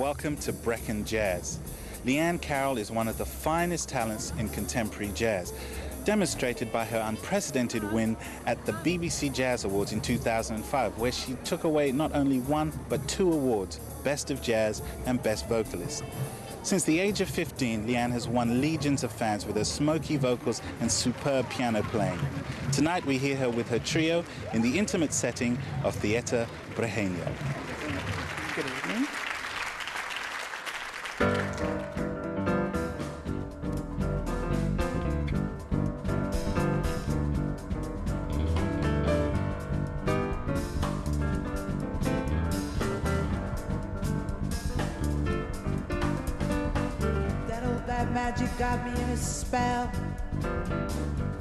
welcome to Brecon Jazz. Liane Carroll is one of the finest talents in contemporary jazz, demonstrated by her unprecedented win at the BBC Jazz Awards in 2005, where she took away not only one but 2 awards, Best of Jazz and Best Vocalist. Since the age of 15, Liane has won legions of fans with her smoky vocals and superb piano playing. Tonight we hear her with her trio in the intimate setting of Theatre Brejeño. Good evening. Magic got me in a spell.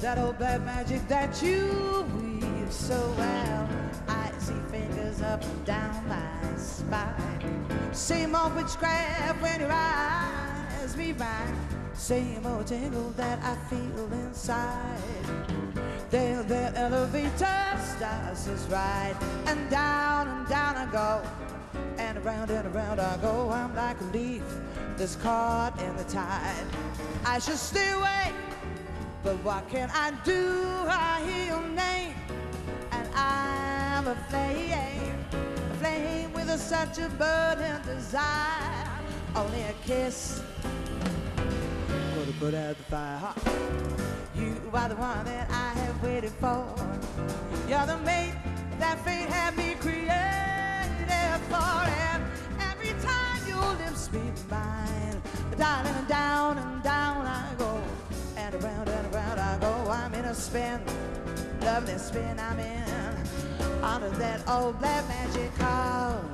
That old black magic that you weave so well. I see fingers up and down my spine. Same old witchcraft when your eyes meet mine. Same old tingle that I feel inside. There, the elevator starts us ride, and down I go, and around I go. I'm like a leaf that's caught in the tide. I should stay away, but what can I do? I hear your name, and I'm a flame with such a burning desire. Only a kiss would have put out the fire. You are the one that I have waited for. You're the mate that fate had me created for. And every time your lips meet mine, darling, down I go, and around I go. I'm in a spin, lovely spin I'm in, under that old black magic called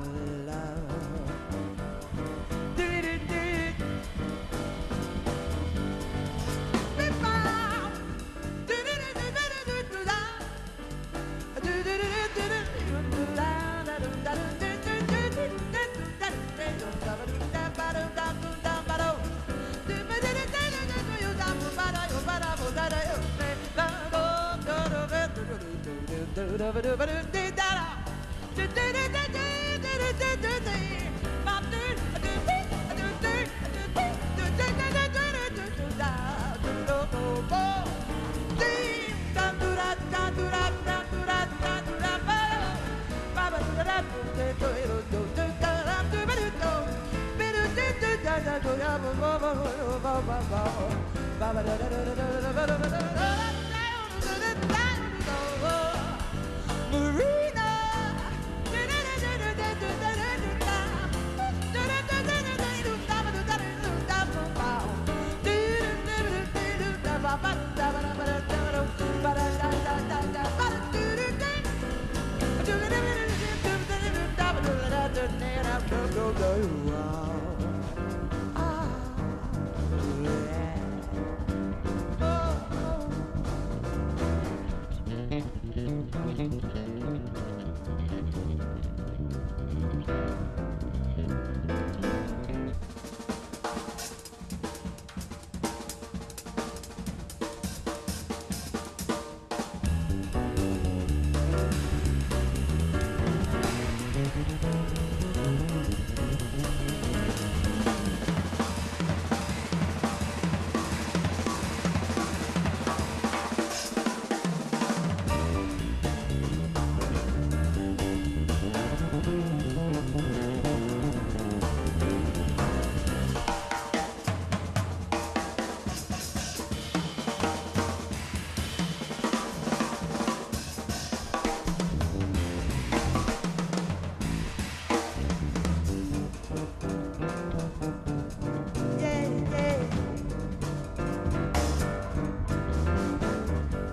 love.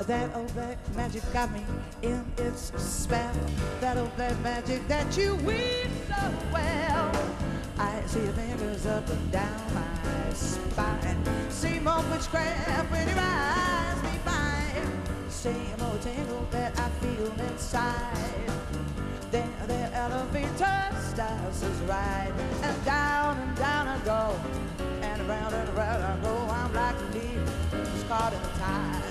That old black magic got me in its spell. That old black magic that you weave so well. I see your fingers up and down my spine. Same old witchcraft when your eyes meet mine. Same old tingle that I feel inside. Then the elevator starts us ride, and down I go, and around I go. I'm like a leaf that's caught in the tide.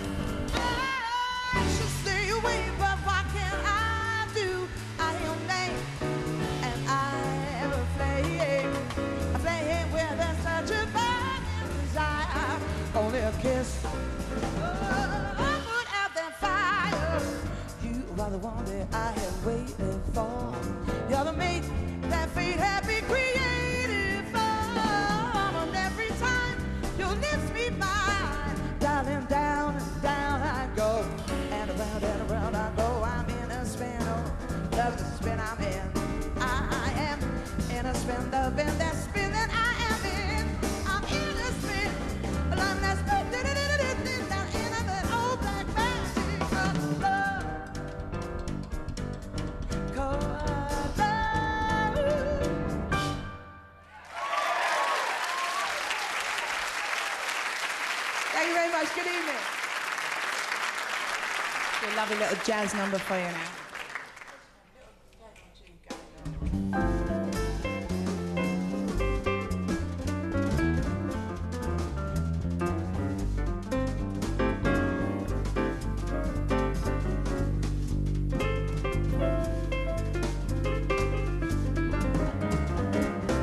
I should stay away, but what can I do? I hear your name, and I am a flame very much. Good evening. A lovely little jazz number for you now.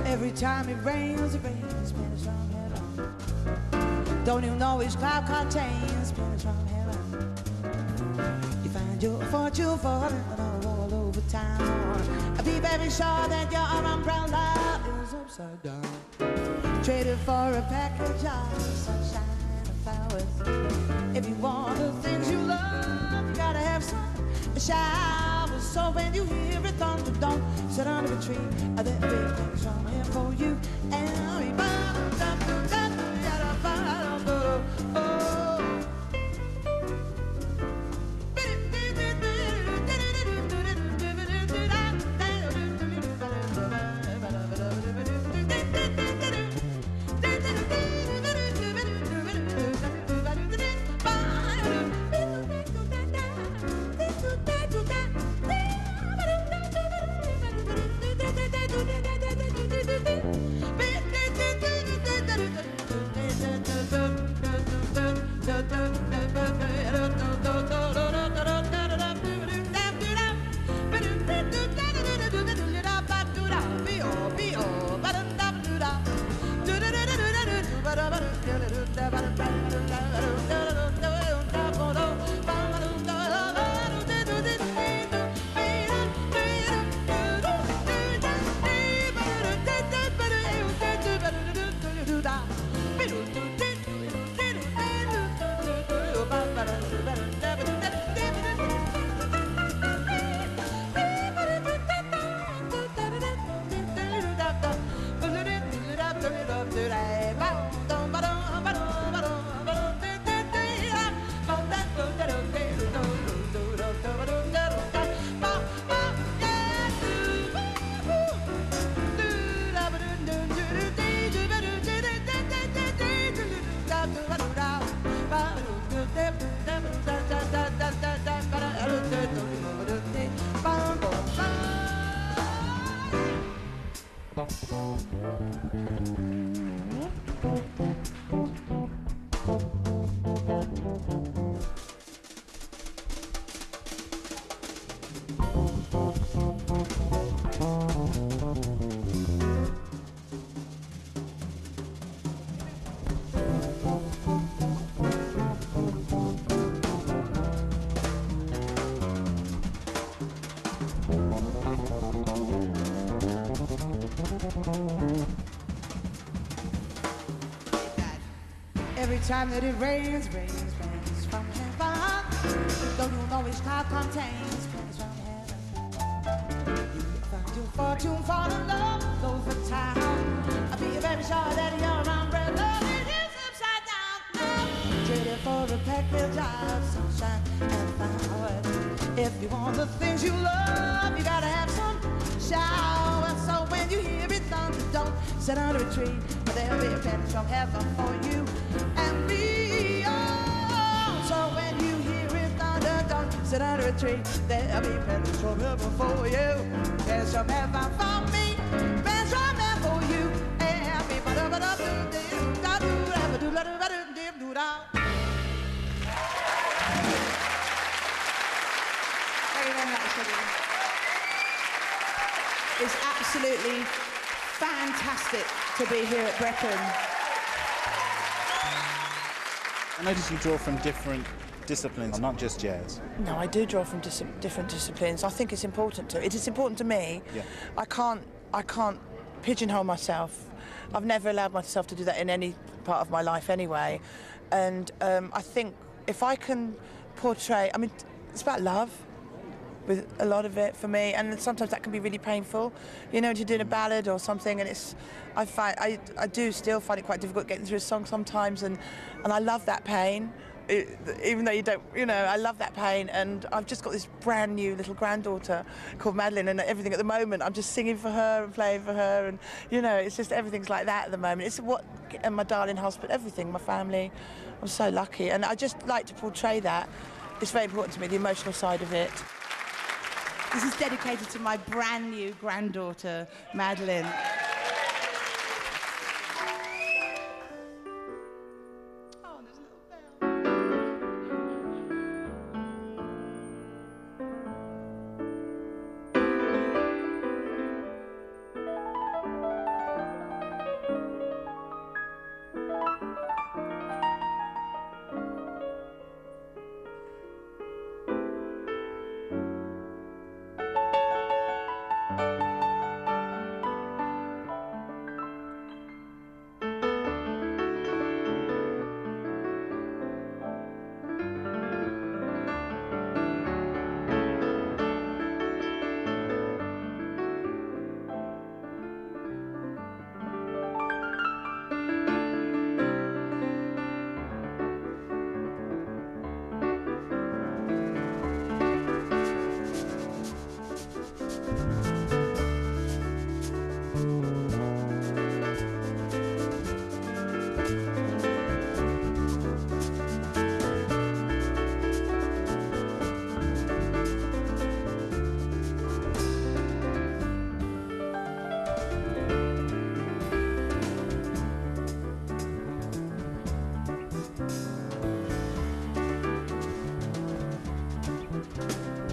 Every time it rains, spins from heaven. Don't you know each cloud contains spins from heaven? You find your fortune falling all over town. Be very sure that your umbrella is upside down. Traded for a package of sunshine and flowers. If you want the things you love, you gotta have some showers. So when you hear it thunder, don't sit under a tree. There big things from here for you. And every time that it rains from heaven. Don't you know each cloud contains spins from heaven? You find your fortune, fall in love over town. I'll be very sure that your umbrella is upside down. Traded for a package of sunshine and flowers. If you want the things you love, you gotta have some showers. So when you hear it thunder, don't sit under a tree. There'll be a penny from heaven for you and me. Oh, so when you hear it thunder, don't sit under a tree. There'll be pennies from heaven for you. There's some heaven for me. There's some heaven for you and me. Thank you very much. It's absolutely fantastic to be here at Brecon. I notice you draw from different disciplines, not just jazz. No, I do draw from different disciplines. I think it's important to. It is important to me. Yeah. I can't pigeonhole myself. I've never allowed myself to do that in any part of my life anyway. And I think if I can portray, I mean, it's about love. With a lot of it for me, and sometimes that can be really painful, you know, to do a ballad or something, and I do still find it quite difficult getting through a song sometimes, and I love that pain, even though you don't, you know, I love that pain, and I've just got this brand new little granddaughter called Madeline, and everything at the moment I'm just singing for her and playing for her, and you know, it's just everything's like that at the moment. It's what, and my darling husband, everything, my family. I'm so lucky, and I just like to portray that. It's very important to me, the emotional side of it. This is dedicated to my brand new granddaughter, Madeline.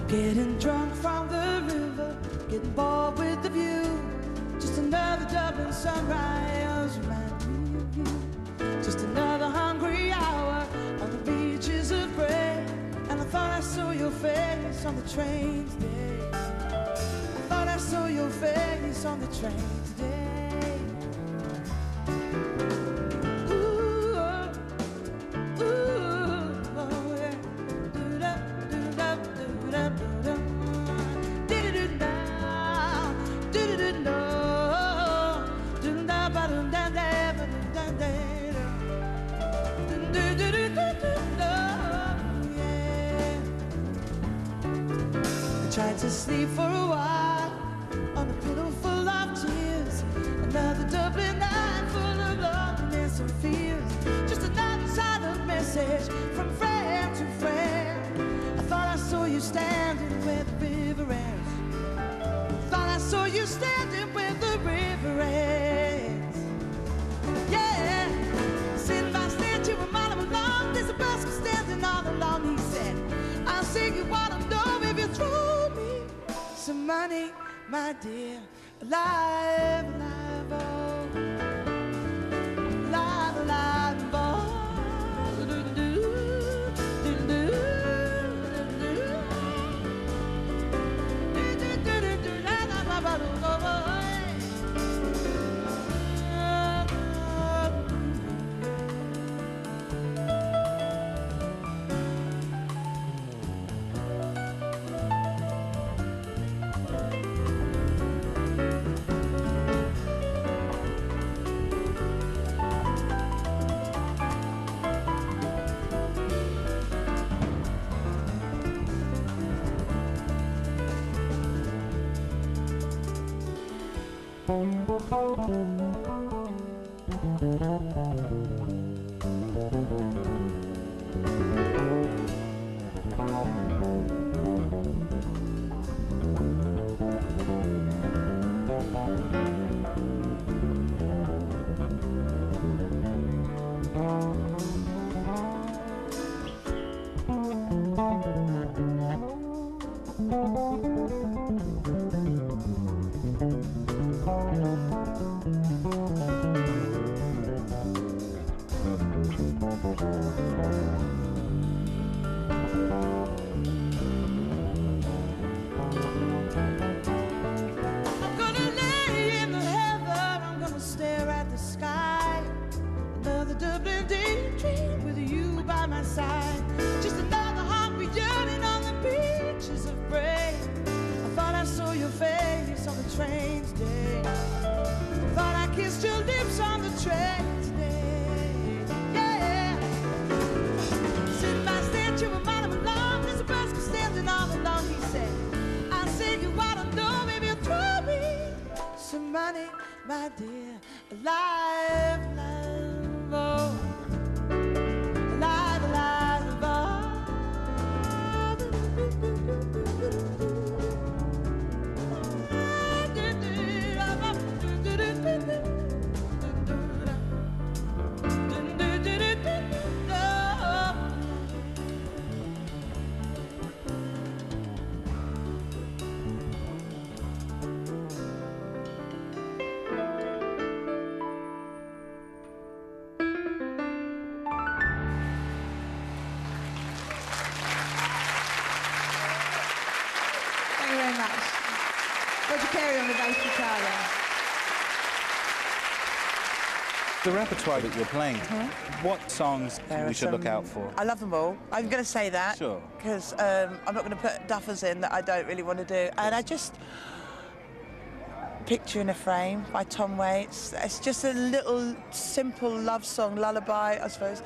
Getting drunk from the river, getting bored with the view. Just another Dublin sunrise, remind me of you. Just another hungry hour on the beaches of Bray. And I thought I saw your face on the train today. I thought I saw your face on the train today. Tried to sleep for a while on a pillow full of tears. Another Dublin night full of loneliness and fears. Just another silent message from friend to friend. I thought I saw you standing where the river ends. Thought I saw you standing where the river ends. Yeah, sitting by stand to a mile along. There's a bus standing all along. He said, I'll sing you what I know if you throw some money, my dear. Alive, alive, oh. Alive, alive, oh. Do-do-do, do-do-do, do-do-do, my dear, alive, alive, oh, alive, alive, oh. Roger Carey on the bass guitar there. The repertoire that you're playing, what songs we should look out for? I love them all. I'm going to say that. Sure. Because I'm not going to put duffers in that I don't really want to do. And I just... Picture in a Frame by Tom Waits. It's just a little simple love song, lullaby, I suppose.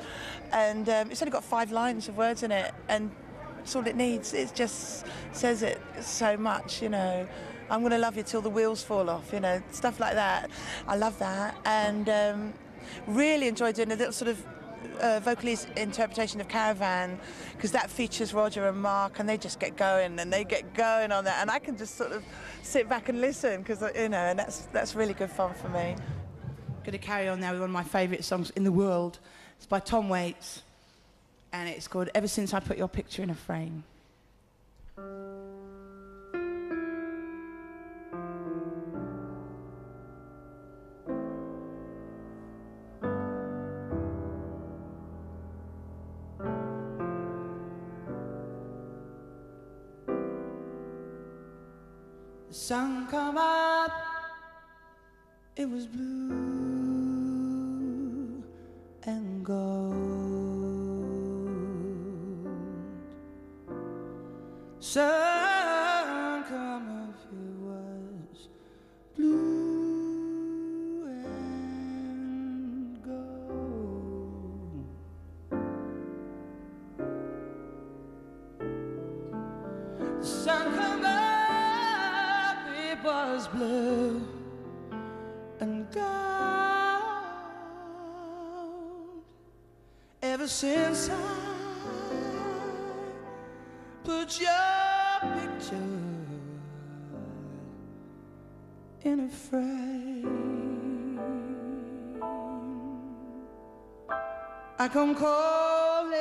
And it's only got 5 lines of words in it. And that's all it needs. It just says it so much, you know. I'm going to love you till the wheels fall off, you know, stuff like that. I love that. And really enjoy doing a little sort of vocalist interpretation of Caravan, because that features Roger and Mark, and they just get going, and they get going on that. And I can just sort of sit back and listen, because, you know, and that's really good fun for me. Going to carry on now with one of my favourite songs in the world. It's by Tom Waits, and it's called Ever Since I Put Your Picture in a Frame. The sun come up, it was blue and gold. Sun come up, it was blue and gold. The sun come up, was blue and gold. Ever since I put your picture in a frame, I come calling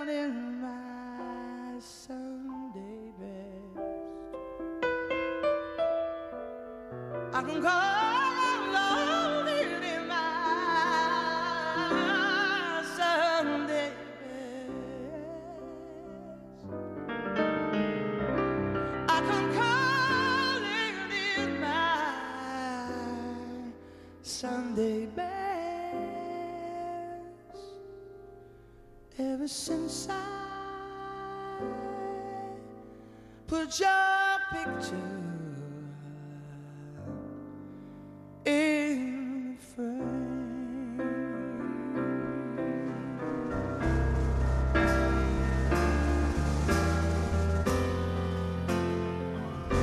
in my Sunday best. I can call on it in my Sunday best. I can call it in my Sunday best. Ever since I put your picture in a frame.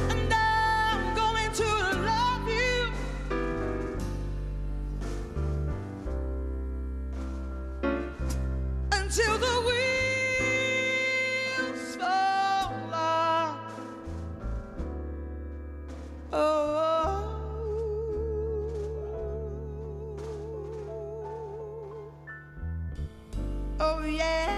And I'm going to love you until the wheels fall off. Oh. Oh yeah.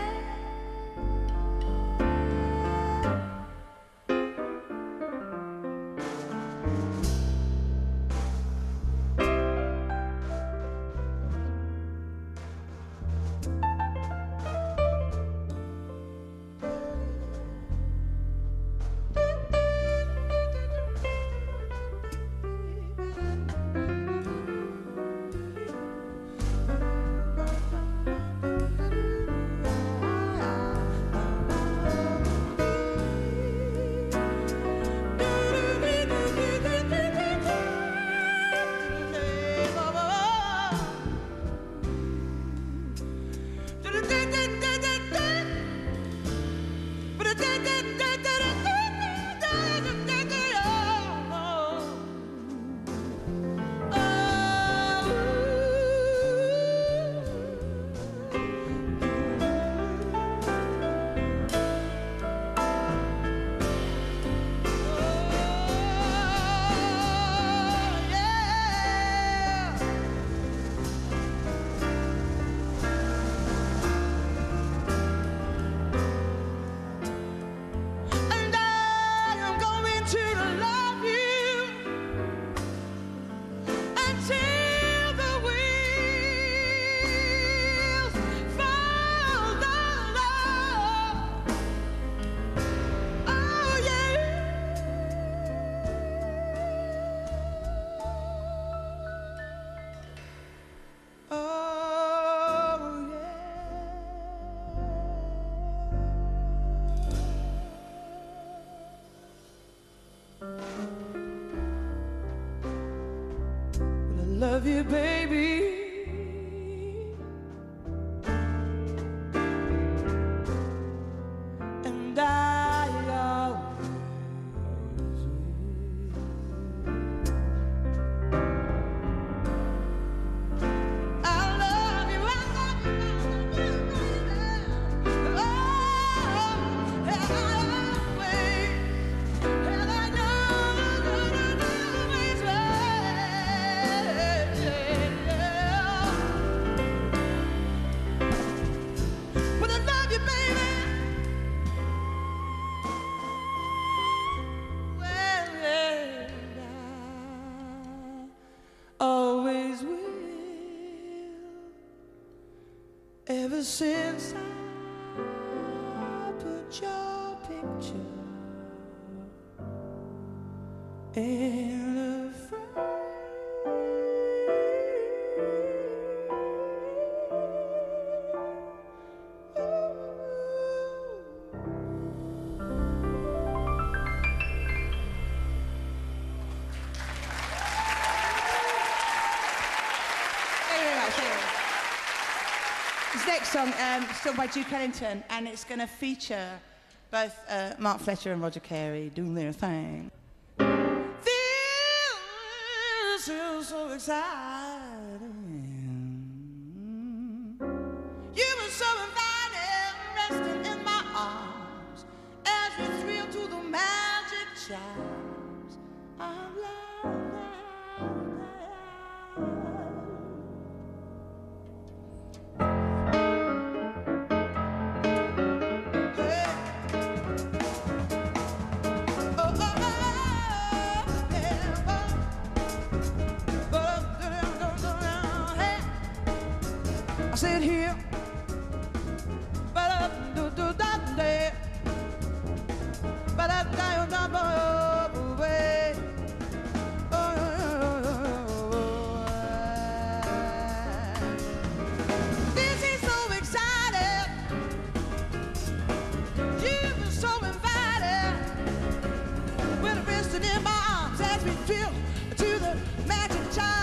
you, baby. And I always will. I love you, I love you, I love you, oh, and I always, and I know, always will. But I love you, baby. Well, I always will. Ever since I put your picture in a frame. This next song is sung by Duke Ellington, and it's going to feature both Mark Fletcher and Roger Carey doing their thing. This is so exciting. You were so inviting, resting in my arms as we thrill to the magic chimes of love. I sit here, ba-da-do-do-da-da, ba-da-da-da-da-da-da-da. This is so exciting. You were so inviting. We're resting in my arms as we drill to the magic child.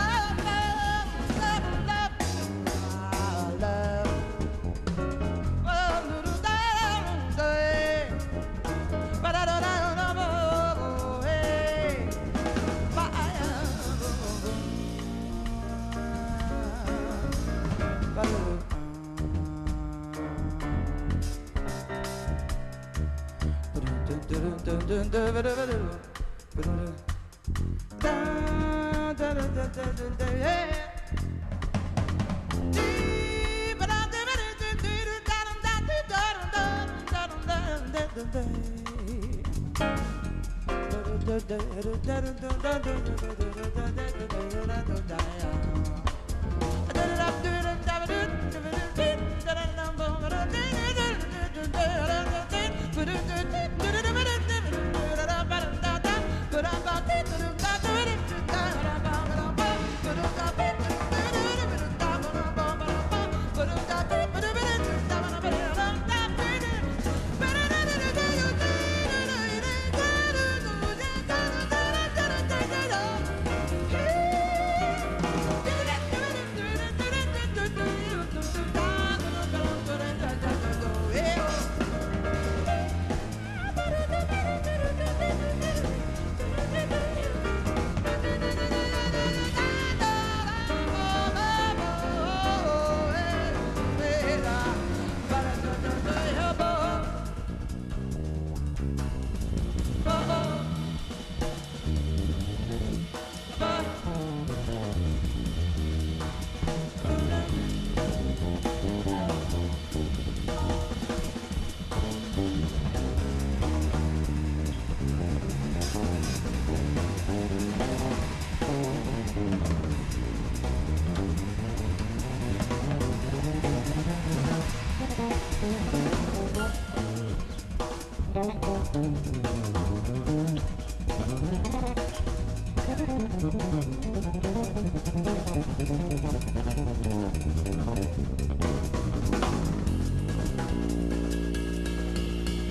Love, love, love.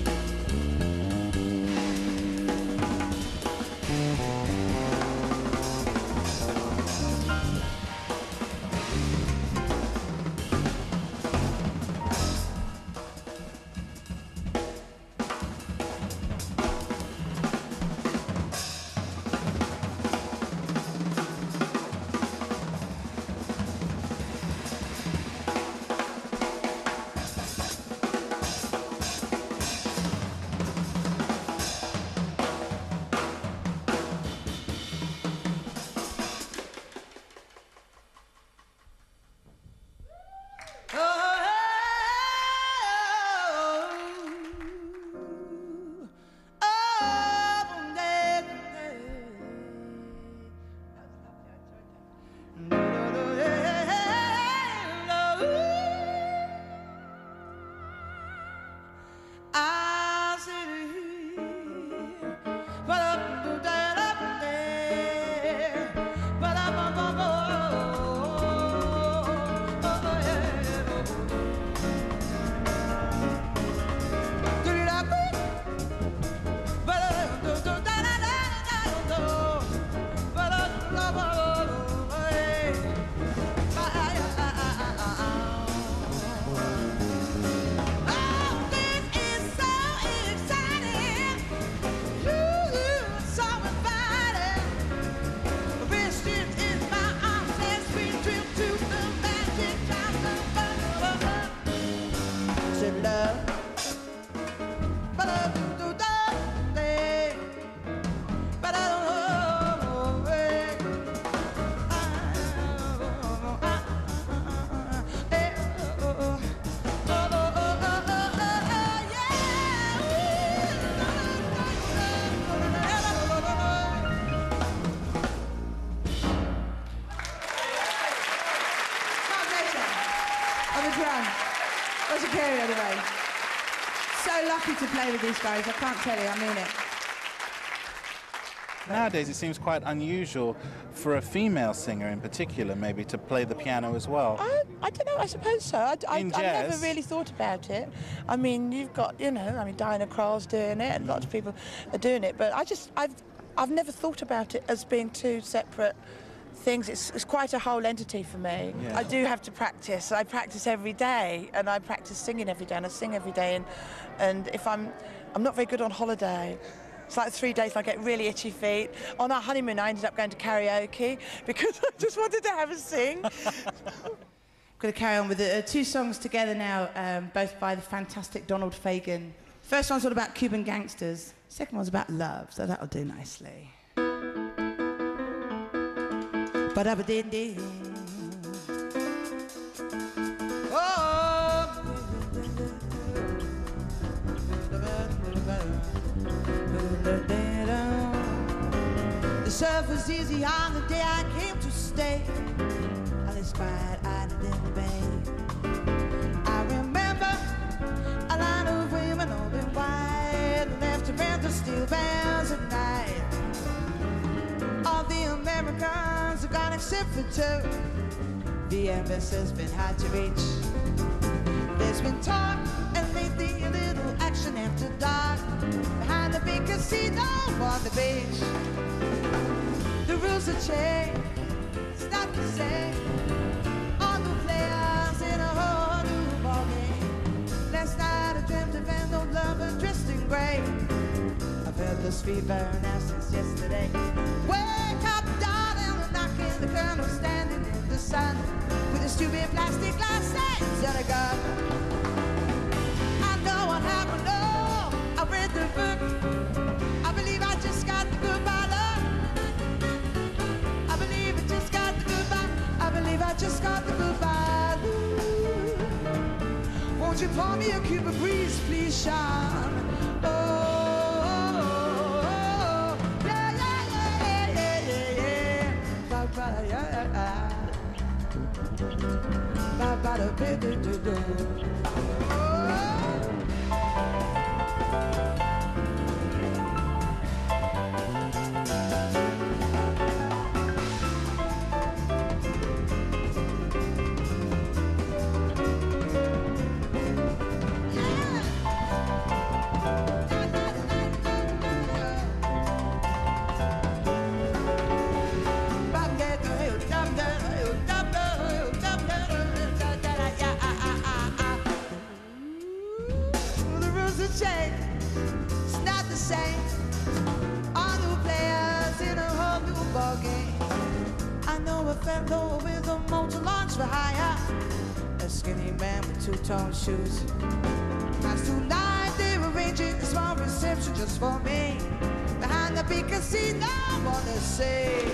On the drum. Roger Carey on the bass. So lucky to play with these guys, I can't tell you, I mean it. Nowadays it seems quite unusual for a female singer in particular maybe to play the piano as well. I don't know, I suppose so. I've never jazz? really thought about it. I mean, you've got, you know, I mean, Diana Krall's doing it and lots of people are doing it, but I've never thought about it as being two separate things. It's quite a whole entity for me. Yeah. I do have to practice. I practice every day, and I practice singing every day, and I sing every day, and if I'm not very good on holiday. It's like 3 days I get really itchy feet. On our honeymoon I ended up going to karaoke because I just wanted to have a sing. Going to carry on with two songs together now, both by the fantastic Donald Fagen. First one's all about Cuban gangsters. Second one's about love, so that'll do nicely. Ba-da-ba-dee-dee. The surf was easy on the day I came to stay. On this quiet island in the bay. I remember a line of women all in white, left to rent the steel bands at night. All the Americans are gone except for two. The embassy's been hard to reach. There's been talk and lately a little action after dark behind the big casino on the beach. The rules have changed, it's not the same. All new players in a whole new ball game. Last night I dreamt of an old lover dressed in grey. I've had this fever now since yesterday. Wake up, darling, and knocking the colonel standing in the sun with a stupid plastic glasses and a gun. I know what happened, oh, I read the book. I believe I just got the goodbye love. I believe I just got the goodbye. I believe I just got the goodbye love. Won't you pour me a Cuba breeze, please, Sean? Fellow with a motor launch for hire, a skinny man with two-tone shoes. Last 2 nights they were arranging a small reception just for me behind the big casino on the sea.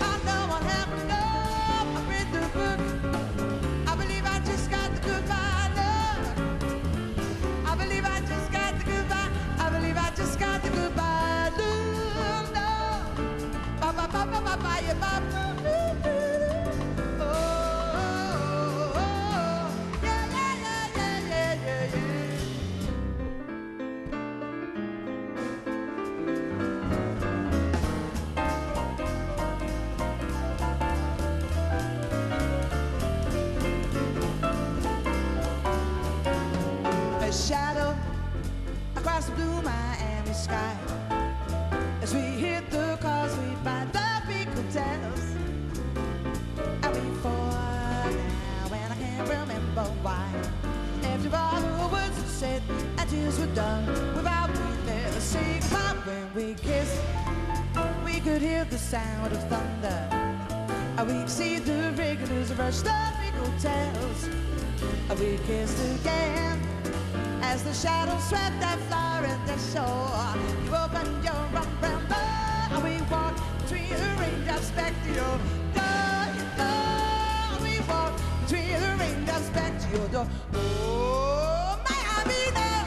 I know what happened, no, I read the book. I believe I just got the goodbye love. I believe I just got the goodbye. I believe I just got the goodbye love. No, ba ba ba ba ba ba ya ba. Shadow across the blue Miami sky as we hit the causeway by the big hotels. And we fall now and I can't remember why. After all the words were said and tears were done, without me there to say goodbye. When we kissed, we could hear the sound of thunder, and we could see the regulars rush the big hotels. And we kissed again as the shadows swept that Florida shore. You opened your umbrella and we walked between the raindrops back to your door. We walked between the raindrops back to your door. Oh, Miami now.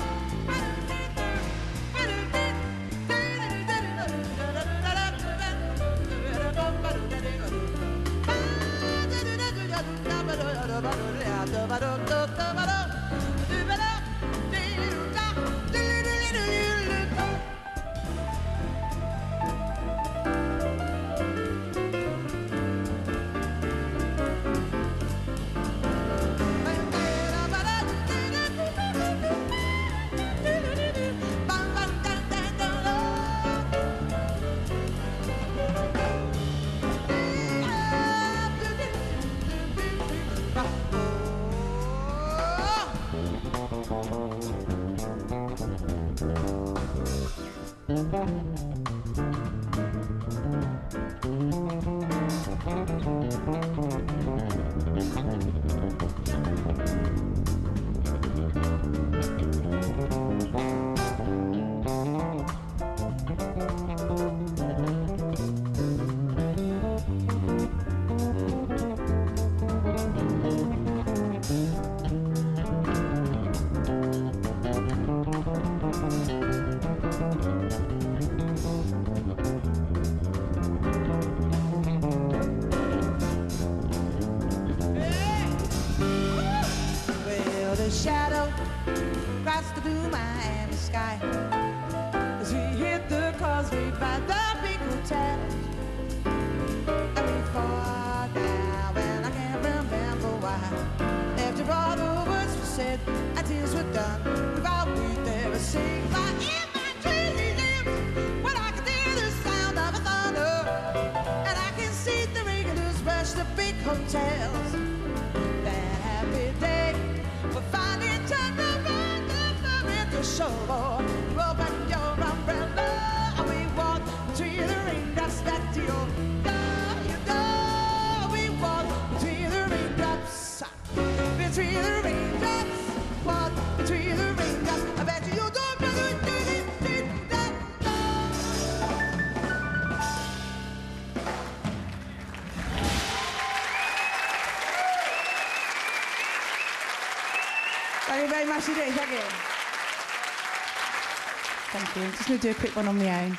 Thank you. I'm just going to do a quick one on my own.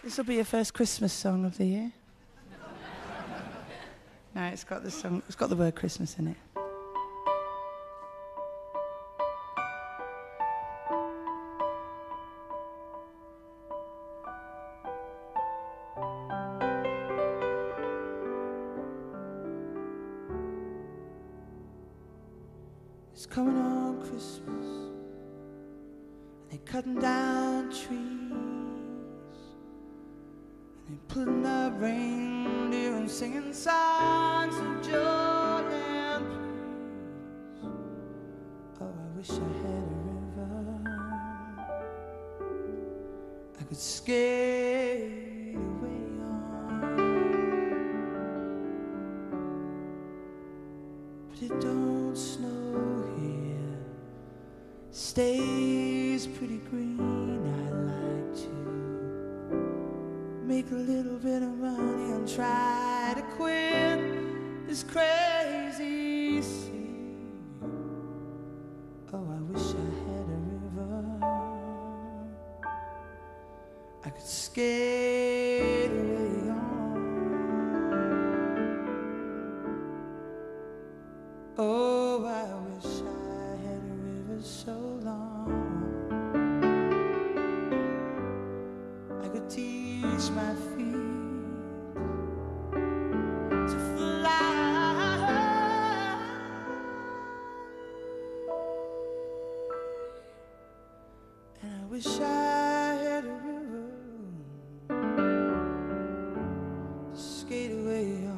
This will be your first Christmas song of the year. No, it's got the word Christmas in it. It's coming on Christmas, and they're cutting down trees, and they're putting up reindeer and singing songs of joy and peace. Oh, I wish I had a river I could skate away on, but it don't snow here, stays pretty green. I like to make a little bit of money and try to quit this crazy sea. Oh, I wish I had a river I could skate away on. Oh, I wish I had a river so long I could teach my feet to fly. And I wish I had a river to skate away on.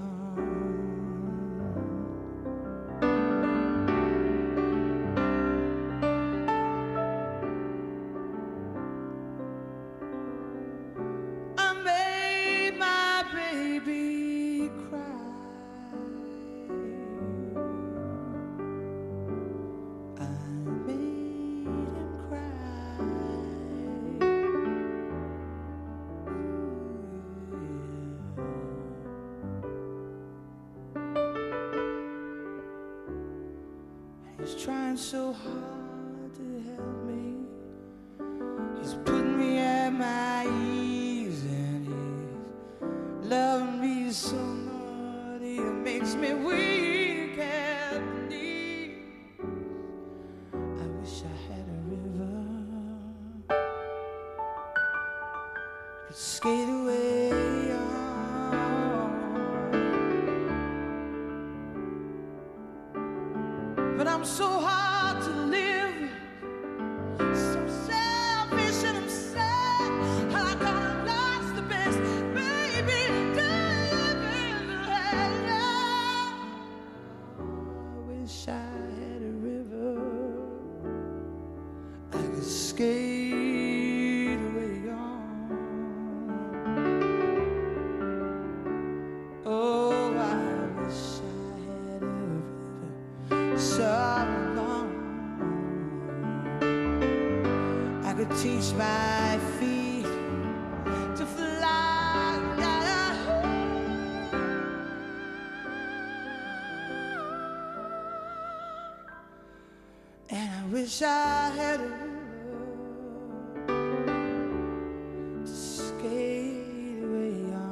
I made my baby cry. I made him cry. He's trying so hard to help me. He's putting me at my ease, and he's loving me so much it makes me weak. I'm so hard to live, so selfish and I'm sad, and I kinda lost the best, baby. I wish I had a river I could skate away on. Oh, I wish I had a river so long I could teach my feet to fly. And I wish I had a river to skate away on.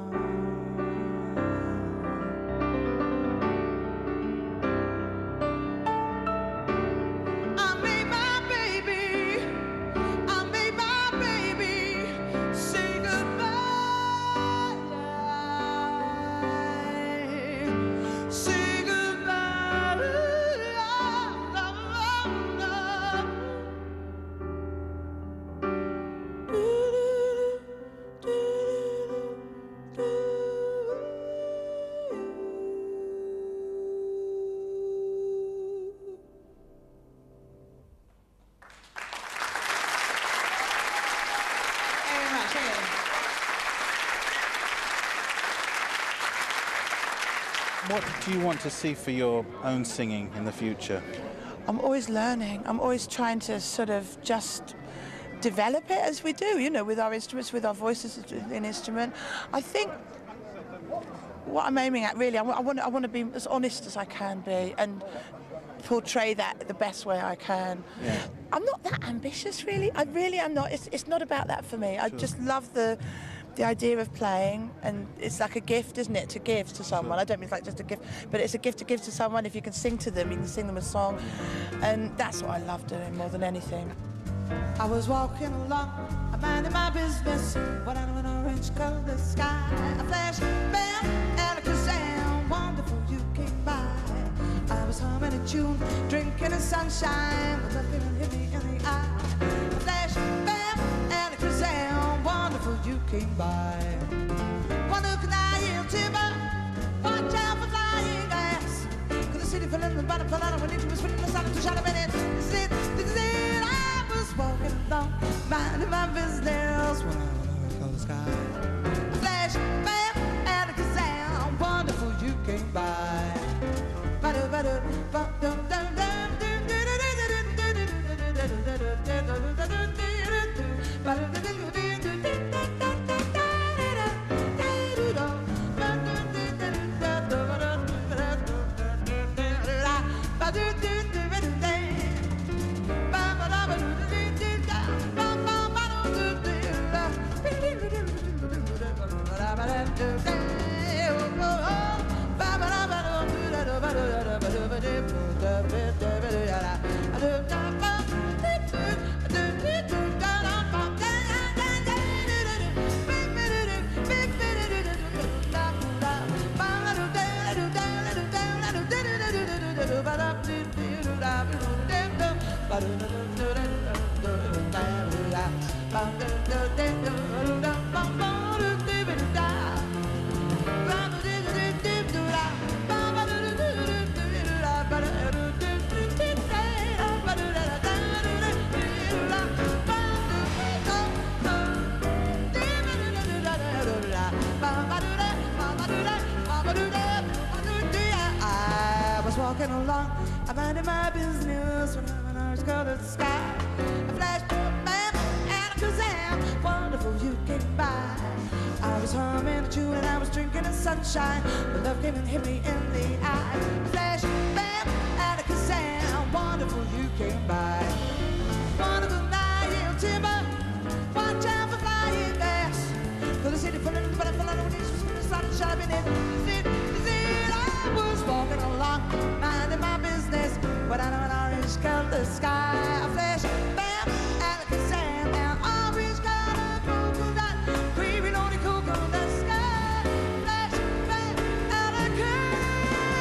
I made my baby say goodbye. Say goodbye. What do you want to see for your own singing in the future? I'm always learning. I'm always trying to sort of just develop it as we do, you know, with our instruments, with our voices as an instrument. I think what I'm aiming at, really, I want to be as honest as I can be and portray that the best way I can. Yeah. I'm not that ambitious, really. I really am not. It's not about that for me. I just love the idea of playing, and it's like a gift, isn't it, to give to someone. I don't mean it's like just a gift, but it's a gift to give to someone. If you can sing to them, you can sing them a song, and that's what I love doing more than anything. I was walking along, I'm minding my business, when I knew an orange-colored sky, a flash, bam, and a kazam, wonderful you came by. I was humming a tune, drinking the sunshine, but nothing hit me in the eye. A flash, bam, and a kazam, wonderful you came by. One look and I yield timber, watch out for flying glass. Cause the city fell in the bottom, fell out when it was putting the sun to shine a minute. This is it, I was walking along, minding my business, when I saw the sky. A flash, bam, and a kazam, wonderful you came by. Walking along, I'm minding my business when I'm an orange-colored sky. A flash, bam, and a kazam, wonderful you came by. I was humming a tune and I was drinking the sunshine, but love came and hit me in the eye. A flash, bam, and a kazam, wonderful you came by. Wonderful night, yield timber, watch out for flying glass. Cause the city full of, but I'm full of when the sunshine in it. I was walking along, minding my business, but I know an orange-colored sky. A flash, bam, and a kazam, and orange-colored coconut, creamy, lonely coconut sky. Flash, bam, and a kazam.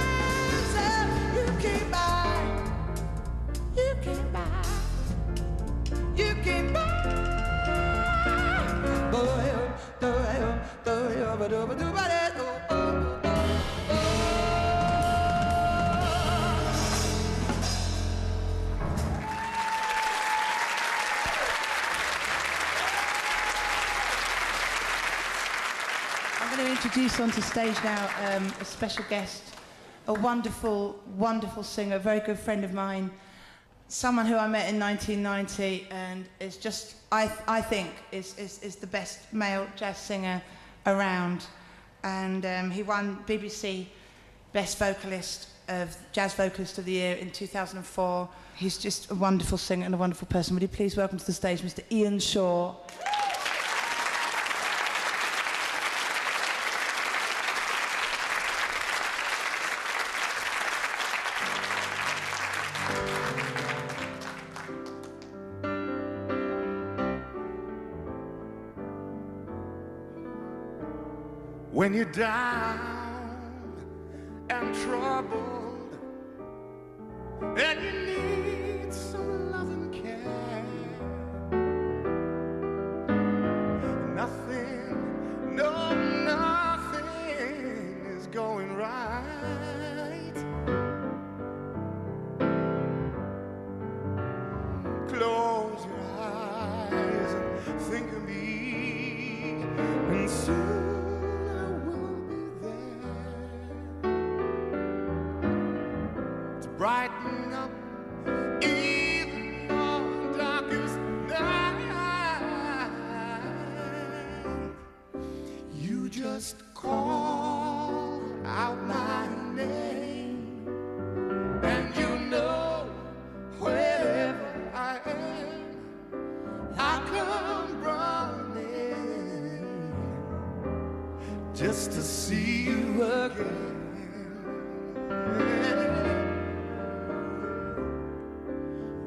introduce onto stage now a special guest, a wonderful, wonderful singer, a very good friend of mine, someone who I met in 1990 and is just, I think, is the best male jazz singer around. And he won BBC Best Vocalist of Jazz Vocalist of the Year in 2004. He's just a wonderful singer and a wonderful person. Would you please welcome to the stage Mr. Ian Shaw. When you're down and troubled and you need some loving care, nothing, no, nothing is going right. Close your eyes and think of me, and soon brighten up even your darkest night. You just call out my name, and you know wherever I am, I come running just to see you again.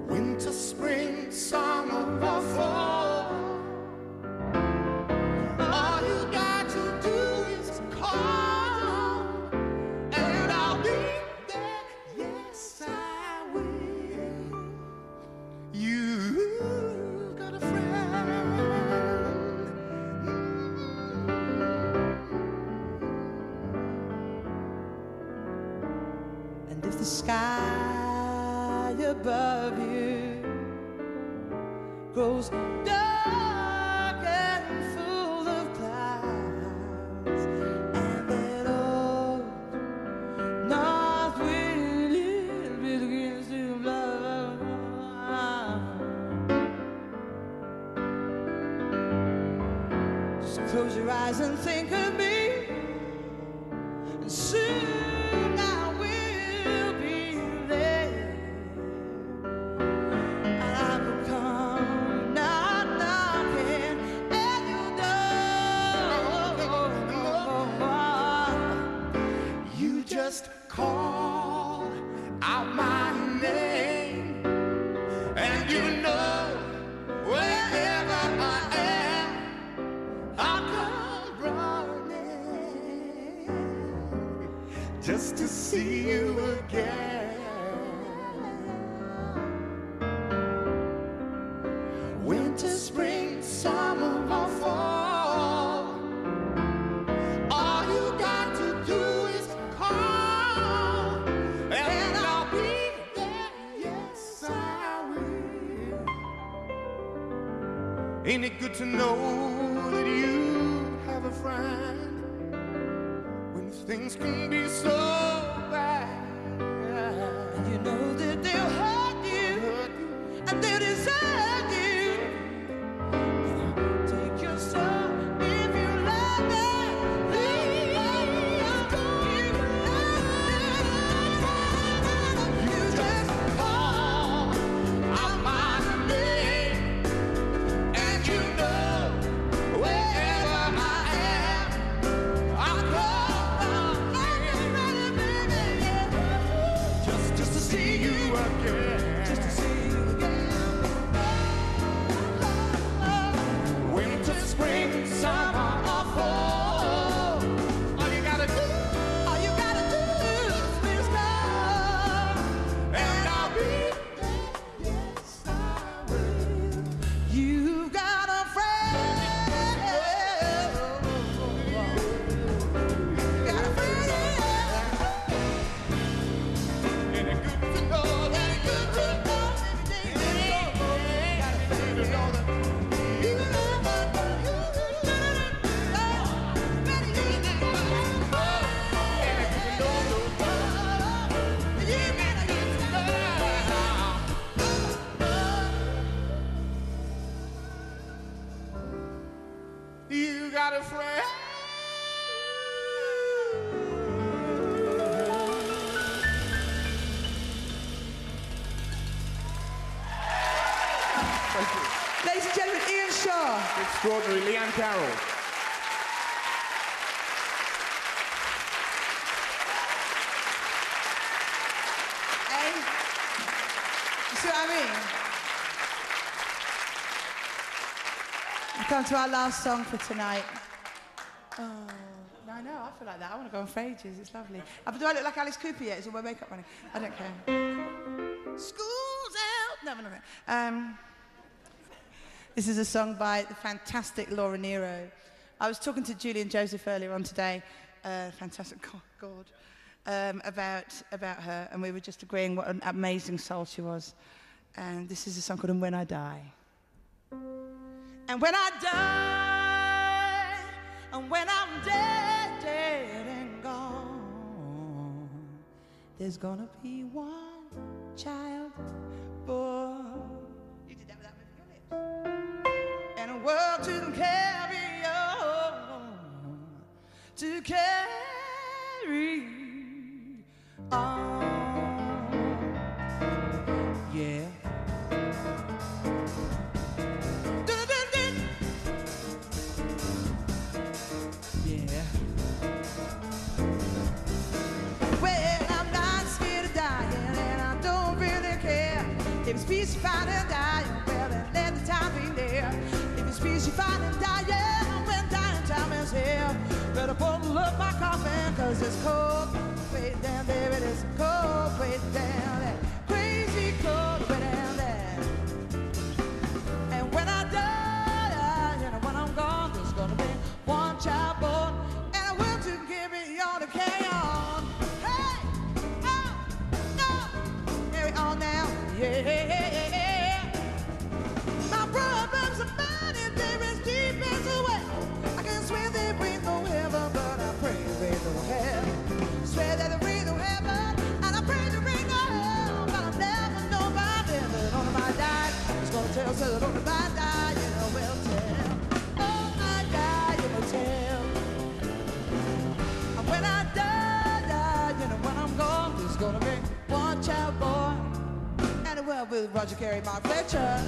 Winter, spring, summer, or fall, all you got to do is call, and I'll be there, yes I will. You've got a friend. And if the sky above you grows dark and full of clouds, and that old north wind begins to blow, just close your eyes and think of me, and soon I will be there. Just call out my name, and you know wherever I am, I'll come running just to see you again. Winter, spring, summer, or fall, all you got to do is call, and I'll be there, yes I will. Ain't it good to know that you have a friend when things can be so bad? And you know that they'll hurt you, and they'll desert you. Take your soul if you love them. You just call out my name, and you know wherever I am, I'll come running friend. Thank you. Ladies and gentlemen, Ian Shaw. Extraordinary, Liane Carroll. Hey? You see what I mean? We come to our last song for tonight. Oh, no, I know, I feel like that. I want to go on for ages. It's lovely. Do I look like Alice Cooper yet? Is all my makeup running? I don't care. School's out. No. This is a song by the fantastic Laura Nero. I was talking to Julian Joseph earlier on today, fantastic God, about her, and we were just agreeing what an amazing soul she was. And this is a song called "And When I Die." And when I die, and when I'm dead, dead and gone, there's gonna be one child born. You did that without moving your lips. And a world to carry on, to carry on. Yeah. Yeah. Well, I'm not scared of dying, and I don't really care. If it's peace you find and dying, well, then let the time be there. If it's peace you find and dying, when dying time is here, better bundle up my coffin, 'cause it's cold way down there. It is cold way down there. Crazy cold way down there. And when I die, you know, when I'm gone, there's gonna be one child born, and I will to give it all to carry on. Hey, oh, no, carry on now, yeah. My problems are many, they're as deep as a well. I can swear they bring no heaven, but I pray they bring no hell. Swear that they bring no heaven, and I pray they bring no hell, but I'll never know by then that on my die, it's gonna tell, so that on my die, you know, will tell. On my die, you will tell. And when I die, you know, when I'm gone, there's gonna be one child born. And a world with Roger Carey, Mark Fletcher.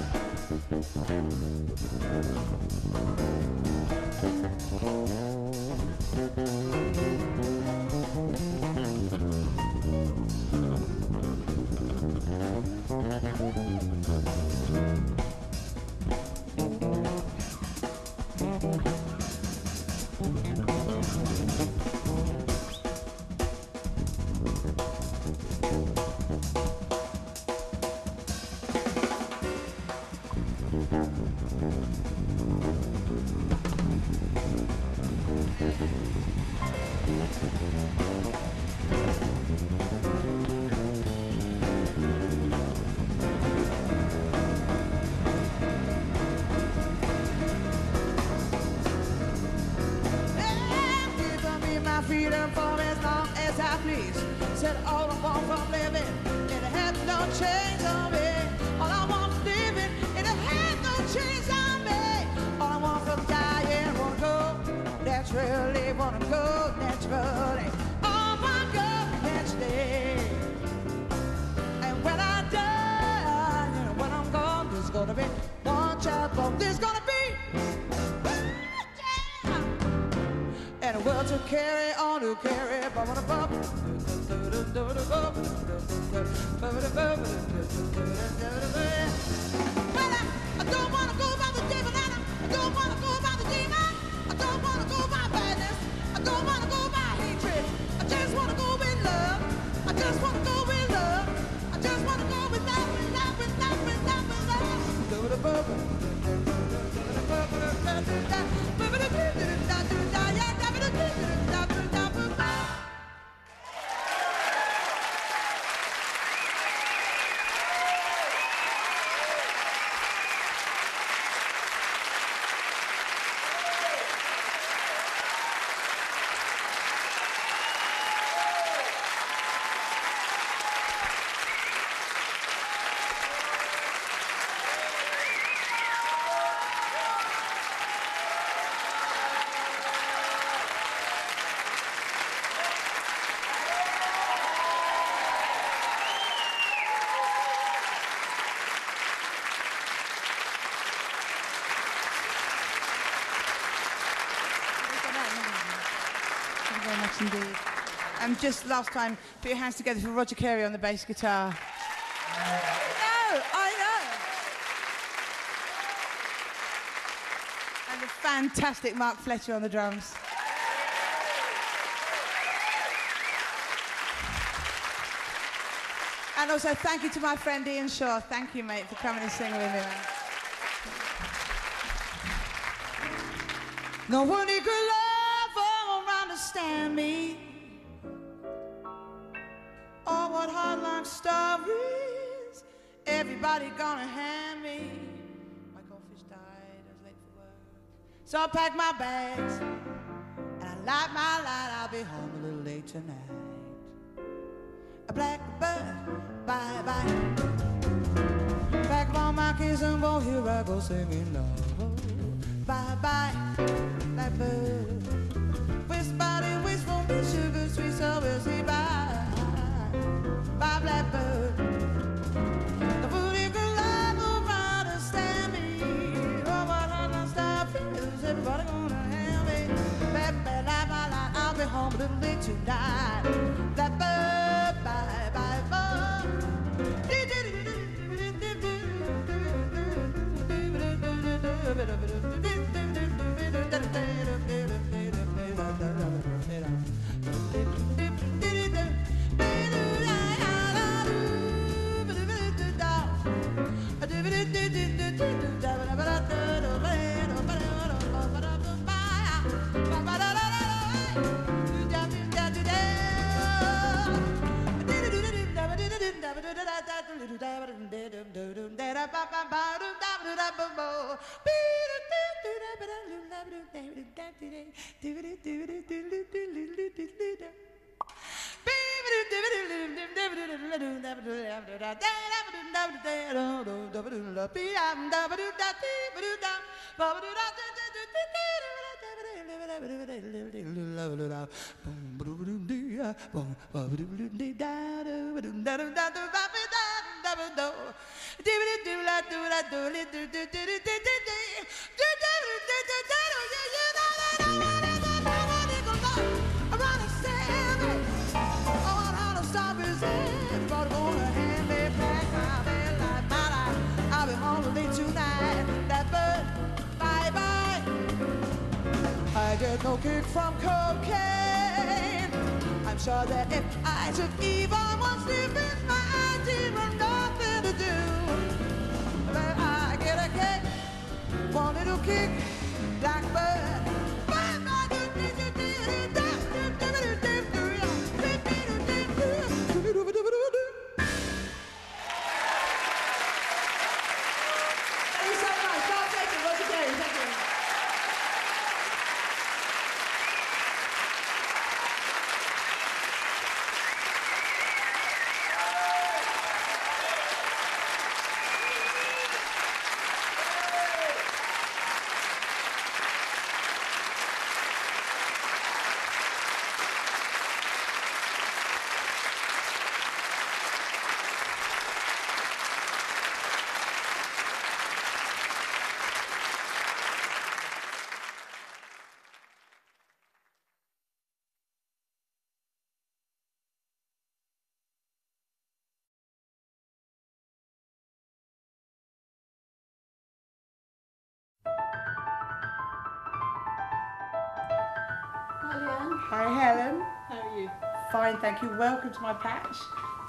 Freedom for as long as I please. Said all I want from living, and it had no chains on me. All I want from living, and it had no chains on me. All I want from dying, wanna go naturally, wanna go naturally. Oh, wanna go naturally. And when I die, you know, when I'm gone, there's gonna be one child born. There's gonna be and a world to carry on, to carry on. Well, I don't want to go by the devil, and I don't want to go by the demon. I don't want to go by badness. I don't want to go by hatred. I just want to go with love. I just want to go with love. I just want to go with love, with love, with love, with love, with love. Yes, indeed. And just last time, put your hands together for Roger Carey on the bass guitar. I know. And the fantastic Mark Fletcher on the drums. And also thank you to my friend Ian Shaw. Thank you, mate, for coming and singing with me, man. Nobody could love or understand me, or what hard luck stories everybody gonna hand me. My goldfish died, I was late for work, so I packed my bags and I light my light. I'll be home a little late tonight. A blackbird, bye bye. Pack all my keys and go, here I go singing love. Bye bye, blackbird. Wish body, wish for me, sugar sweet, so we'll say bye. Bye, blackbird. The booty could lie over understand me. Oh, what understand feels, everybody gonna have me. Blackbird, I'll be home a little late tonight. Blackbird, bye, bye, bye. I get no kick from cocaine. I'm sure that if I took even one sleep in my ID with nothing to do, but I get a kick, one little kick, blackbird. Hi Liane. Hi Helen. How are you? Fine, thank you. Welcome to my patch.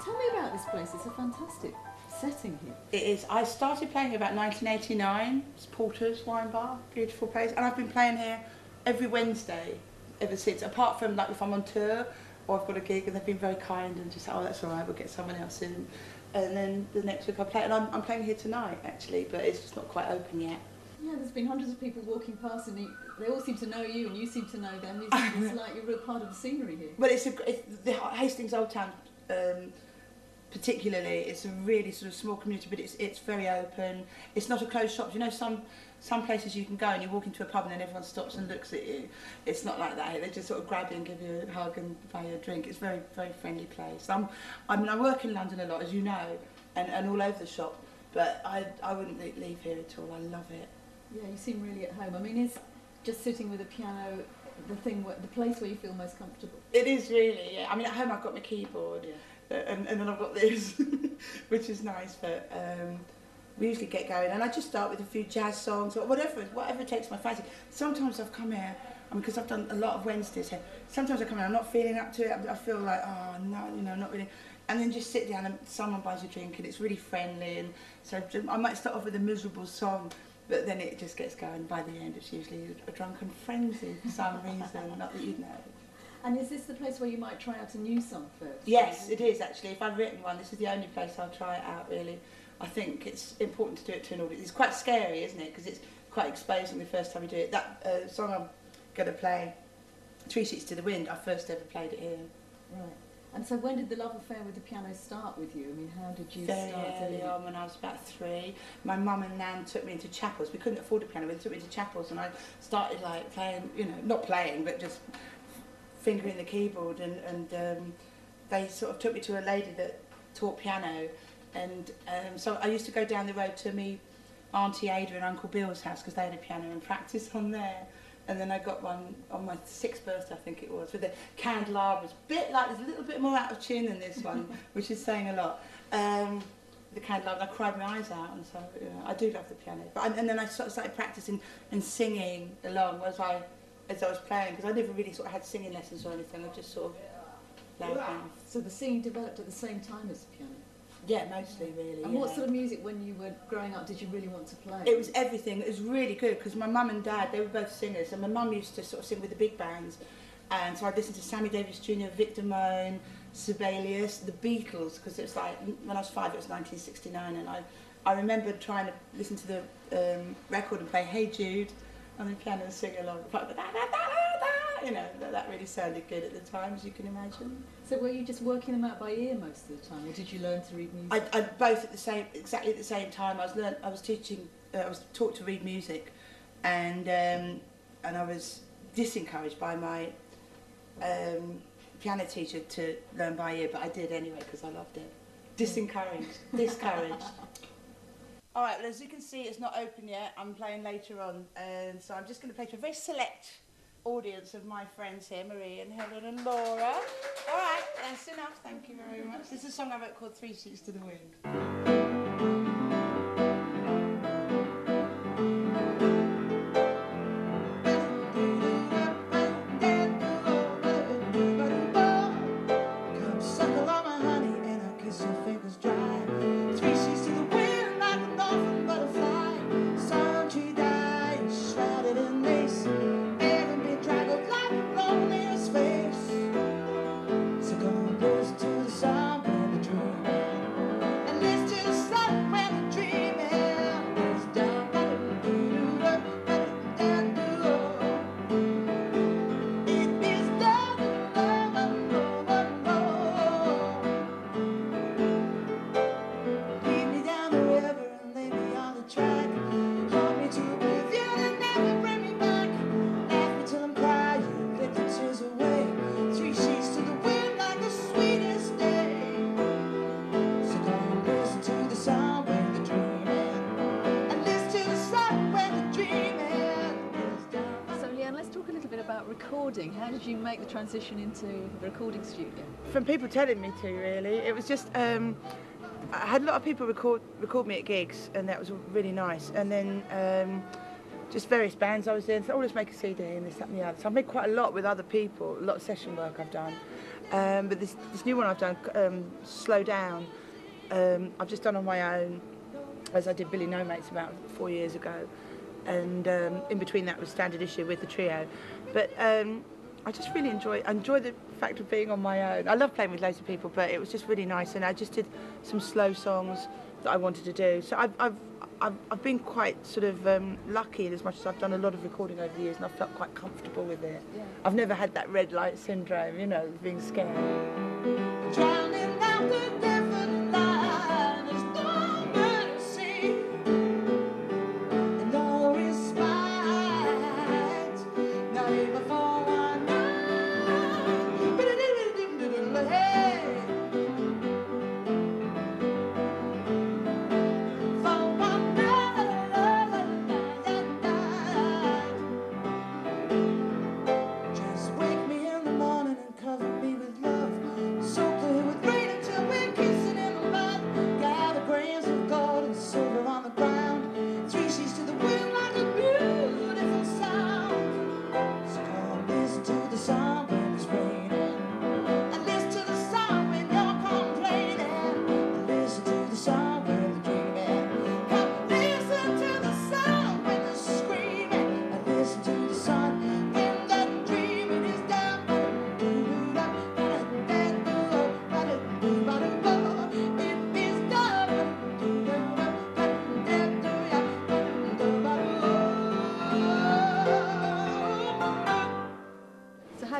Tell me about this place. It's a fantastic setting here. It is. I started playing here about 1989. It's Porter's Wine Bar, beautiful place. And I've been playing here every Wednesday ever since, apart from like if I'm on tour or I've got a gig and they've been very kind and just, oh, that's all right, we'll get someone else in. And then the next week I play, and I'm playing here tonight actually, but it's just not quite open yet. Yeah, there's been hundreds of people walking past and they all seem to know you and you seem to know them. It's like you're a real part of the scenery here. Well, it's the Hastings Old Town particularly, it's a really sort of small community, but it's very open. It's not a closed shop. You know, some places you can go and you walk into a pub and then everyone stops and looks at you. It's not like that. They just sort of grab you and give you a hug and buy you a drink. It's a very, very friendly place. I mean, I work in London a lot, as you know, and all over the shop, but I wouldn't leave here at all. I love it. Yeah, you seem really at home. I mean, is just sitting with a piano the thing, the place where you feel most comfortable. It is really, yeah. I mean, at home I've got my keyboard, and then I've got this, which is nice. But we usually get going, and I just start with a few jazz songs or whatever takes my fancy. Sometimes I've come here, because I've done a lot of Wednesdays here. Sometimes I come here, I'm not feeling up to it. I feel like, oh no, not really. And then just sit down and someone buys a drink, and it's really friendly. And so I might start off with a miserable song, but then it just gets going. By the end, it's usually a drunken frenzy for some reason, not that you'd know. And is this the place where you might try out a new song first? Yes, it is actually. If I've written one, this is the only place I'll try it out, really. I think it's important to do it to an audience. It's quite scary, isn't it? Because it's quite exposing the first time you do it. That song I'm going to play, Three Sheets to the Wind, I first ever played it here. Right. And so when did the love affair with the piano start with you? I mean, how did you Very start? early on, when I was about 3. My mum and Nan took me into chapels. We couldn't afford a piano, but they took me into chapels, and I started like playing, not playing, but just fingering the keyboard, and they sort of took me to a lady that taught piano, and so I used to go down the road to me Auntie Ada and Uncle Bill's house because they had a piano and practice on there. And then I got one on my 6th birthday, I think it was, with a candelabras, there's a little bit more out of tune than this one, which is saying a lot. The candelabra, I cried my eyes out, and so I do love the piano. And then I sort of started practicing and singing along as I was playing, because I never really sort of had singing lessons or anything. I just sort of played around. So the singing developed at the same time as the piano? Yeah, mostly, really. And what sort of music, when you were growing up, did you really want to play? It was everything. It was really good, because my mum and dad, they were both singers, and my mum used to sort of sing with the big bands, and so I'd listen to Sammy Davis Jr., Victor Moan, Sibelius, the Beatles, because it was like, when I was 5, it was 1969, and I remember trying to listen to the record and play Hey Jude on the piano and sing along. That really sounded good at the time, as you can imagine. So were you just working them out by ear most of the time, or did you learn to read music? I both exactly at the same time. I was taught to read music, and I was disencouraged by my piano teacher to learn by ear, but I did anyway because I loved it. Discouraged. All right, well, as you can see, it's not open yet. I'm playing later on, and so I'm just going to play to a very select audience of my friends here, Marie and Helen and Laura. All right, that's enough. Thank you very much. This is a song I wrote called Three Sheets to the Wind. How did you make the transition into the recording studio? From people telling me to, really. It was just, I had a lot of people record me at gigs, and that was really nice. And then just various bands I was in, so let's make a CD and this, that and the other. So I've made quite a lot with other people, a lot of session work I've done. But this new one I've done, Slow Down, I've just done on my own, as I did Billy No Mates about 4 years ago. And in between that was Standard Issue with the trio. But I just really enjoy the fact of being on my own. I love playing with loads of people, but it was just really nice, and I just did some slow songs that I wanted to do. So I've been quite sort of lucky in as much as I've done a lot of recording over the years, and I've felt quite comfortable with it. Yeah. I've never had that red light syndrome, being scared. Drowning out the different line, there's no mercy.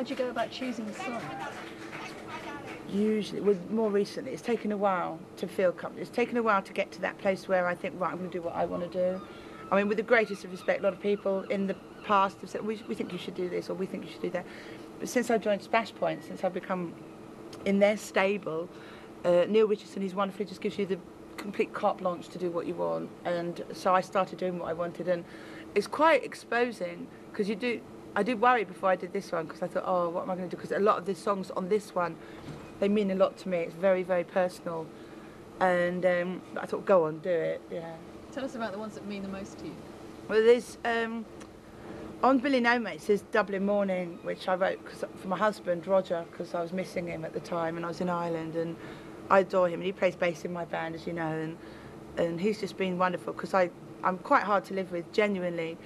how do you go about choosing the song? Usually, well, more recently, it's taken a while to feel comfortable. It's taken a while to get to that place where I think, right, I'm going to do what I want to do. I mean, with the greatest of respect, a lot of people in the past have said, we think you should do this, or we think you should do that. But since I joined Splash Point, since I've become in their stable, Neil Richardson, he's wonderful, he just gives you the complete carte blanche to do what you want. And so I started doing what I wanted, and it's quite exposing, because I did worry before I did this one, because I thought, oh, what am I going to do? Because a lot of the songs on this one, they mean a lot to me. It's very, very personal. And I thought, go on, do it, yeah. Tell us about the ones that mean the most to you. Well, there's, on Billy No Mates, there's Dublin Morning, which I wrote for my husband, Roger, because I was missing him at the time, and I was in Ireland, and I adore him, and he plays bass in my band, as you know, and he's just been wonderful, because I'm quite hard to live with, genuinely,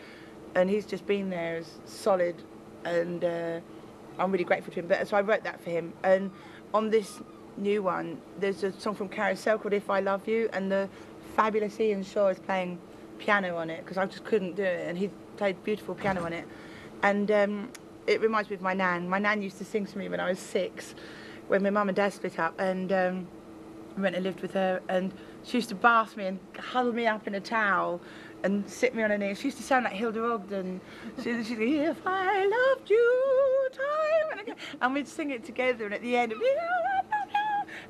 and he's just been there as solid, and I'm really grateful to him. But so I wrote that for him, and on this new one, there's a song from Carousel called If I Love You, and the fabulous Ian Shaw is playing piano on it, because I just couldn't do it, and he played beautiful piano on it. And it reminds me of my nan. My nan used to sing to me when I was 6, when my mum and dad split up, and I went and lived with her, and she used to bath me and huddle me up in a towel and sit me on her knee. She used to sound like Hilda Ogden. She'd go, if I loved you, time and again. And we'd sing it together, and at the end,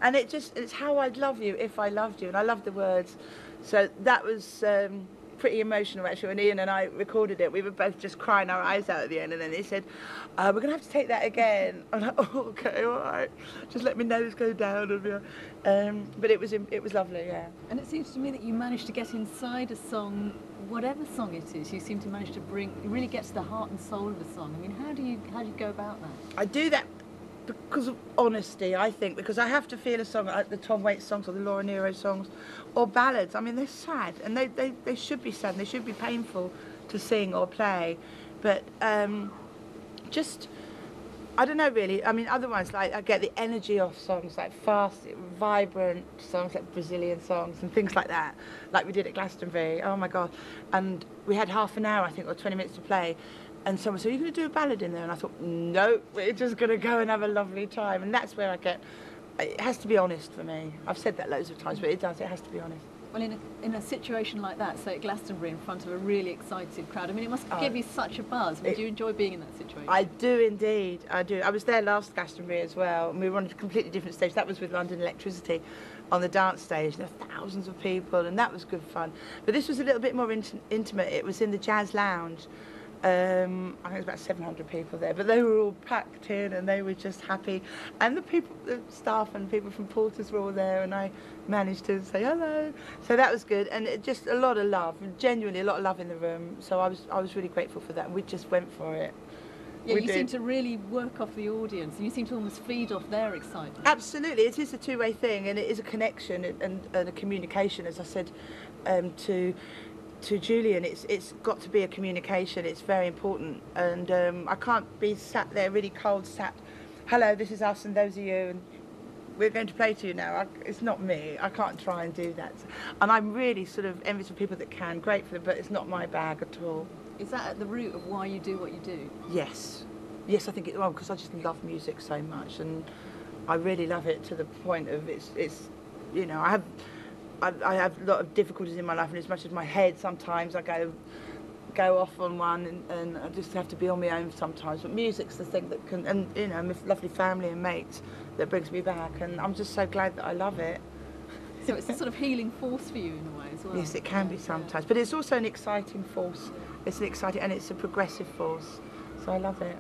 and it's how I'd love you if I loved you, and I love the words. So that was pretty emotional, actually. When Ian and I recorded it, we were both just crying our eyes out at the end, and then they said, we're going to have to take that again. I'm like, oh, okay, all right. Just let me nose go down. But it was lovely, yeah. And it seems to me that you managed to get inside a song, whatever song it is, you seem to manage to really get to the heart and soul of the song. I mean, how do you go about that? I do that because of honesty, I think, because I have to feel a song, like the Tom Waits songs or the Laura Nyro songs, or ballads. I mean, they're sad, and they should be sad, and they should be painful to sing or play, but just, I don't know really. I mean, otherwise, like, I get the energy off songs like fast, vibrant songs like Brazilian songs and things like that, like we did at Glastonbury. Oh my God. And we had half an hour, I think, or 20 minutes to play, and someone said, are you going to do a ballad in there? And I thought, no, we're just going to go and have a lovely time. And that's where I get, it has to be honest for me. I've said that loads of times, but it has to be honest. Well, in a situation like that, say at Glastonbury in front of a really excited crowd, I mean, it must give you such a buzz. Do you enjoy being in that situation? I do indeed, I do. I was there last Glastonbury as well, and we were on a completely different stage. That was with London Electricity on the dance stage. There were thousands of people, and that was good fun. But this was a little bit more intimate. It was in the Jazz Lounge. I think it was about 700 people there, but they were all packed in, and they were just happy. And the staff and people from Porters were all there, and I managed to say hello. So that was good, and just a lot of love, genuinely a lot of love in the room. So I was really grateful for that, and we just went for it. Yeah, you seem to really work off the audience, and you seem to almost feed off their excitement. Absolutely, it is a two-way thing, and it is a connection and a communication, as I said to Julian. It's got to be a communication. It's very important, and I can't be sat there really cold, hello, this is us and those are you, and we're going to play to you now. It's not me. I can't try and do that, and I'm really sort of envious of people that can. Great for them, but it's not my bag at all. Is that at the root of why you do what you do? Yes, I think it. Well, because I just love music so much, and I really love it to the point of it's you know, I have a lot of difficulties in my life, and as much as my head, sometimes I go off on one, and I just have to be on my own sometimes. But music's the thing that can, and you know, my lovely family and mates, that brings me back, and I'm just so glad that I love it. So it's a sort of healing force for you in a way as well. Yes, it can be sometimes, but it's also an exciting force. It's an exciting, and it's a progressive force, so I love it.